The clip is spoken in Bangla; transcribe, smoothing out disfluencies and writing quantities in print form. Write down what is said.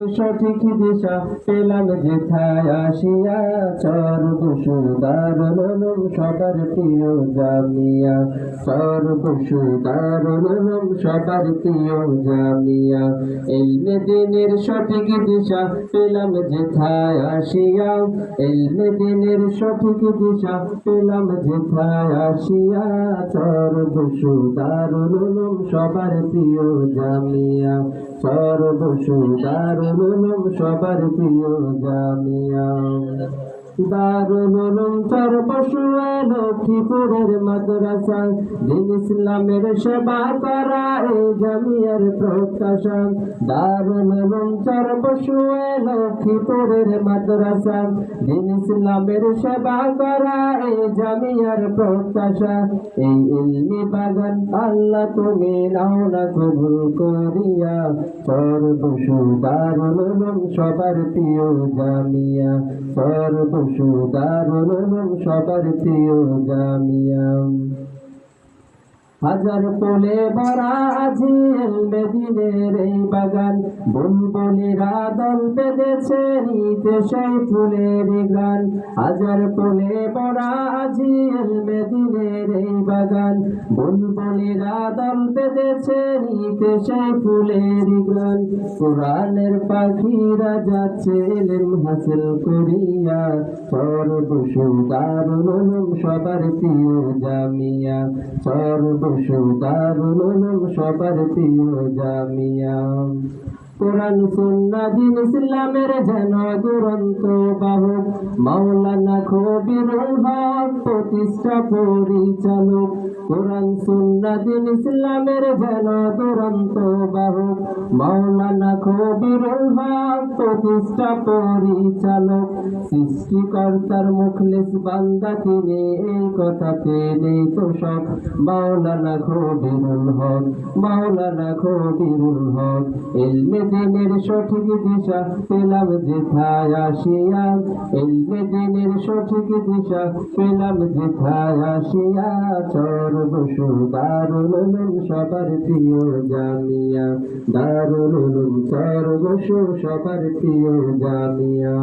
সঠিক দিশা পেলাম যেথায় আসিয়া, সর্বসুদারুল সবার প্রিয় জামিয়া, সর্বসুদারুল সবার প্রিয় জামিয়া। ইলমে দ্বীনের সঠিক দিশা পেলাম যেথায় আসিয়া, ইলমে দ্বীনের সঠিক দিশা পেলাম যেথায় আসিয়া, সর্বসুদারুল সবার প্রিয় জামিয়া, সর্বসুদারুল সবার প্রিয় জামিয়া। দারুল উলুম সর্বসুয়া লক্ষ্মীপুরের মাদ্রাসা, দিন ইসলামের সেবা করা এই জামিয়ার প্রত্যাশা। দারুল উলুম সর্বসুয়া লক্ষ্মীপুরের মাদ্রাসা, দিন ইসলামের সেবা করা এই জামিয়ার প্রত্যাশা। এই ইলমি বাগান আল্লাহ তুমি নাও না কবুল করিয়া, সর্বসুদারুল উলুম সবার প্রিয় জামিয়া, সর্বসুদারুল সবার প্রিয় জামিয়া। হাজার ফুলে ভরা আজি ইলমে দ্বীনের এই বাগান, বুলবুলিরা দল বেঁধেছে নিতে সেই ফুলের গান। হাজার ফুলে ভরা আজি ইলমে দ্বীনের এই বাগান, বুলবুলিরা দল বেঁধেছে নিতে সেই ফুলের গান। কোরআনের পাখিরা যাচ্ছে ইলম হাসিল করিয়া, সর্বসুদারুল সবার প্রিয় জামিয়া, সর্বসুদারুল সবার প্রিয় জামিয়া। কোরআন সুন্নাহ দ্বীন ইসলামের যেন দুরন্ত বাহক, মাওলানা খবিরুল হক প্রতিষ্ঠা পরিচালক। কোরআন সুন্নাহ দ্বীন ইসলামের যেন দুরন্ত বাহক, মাওলানা খবিরুল হক প্রতিষ্ঠা পরিচালক। সৃষ্টিকর্তার মুখলিস বান্দা তিনি, এই কথাতে নেই তো সব। মাওলানা খবিরুল হক, মাওলানা খবিরুল হক। ইলমে দ্বীনের সঠিক দিশা পেলাম যেথায় আসিয়া, ইলমে দ্বীনের সঠিক দিশা পেলাম যেথায় আসিয়া, সর্বসুদারুল সবার প্রিয় জামিয়া, দারুল উলুম সর্বসু সবার প্রিয় জামিয়া।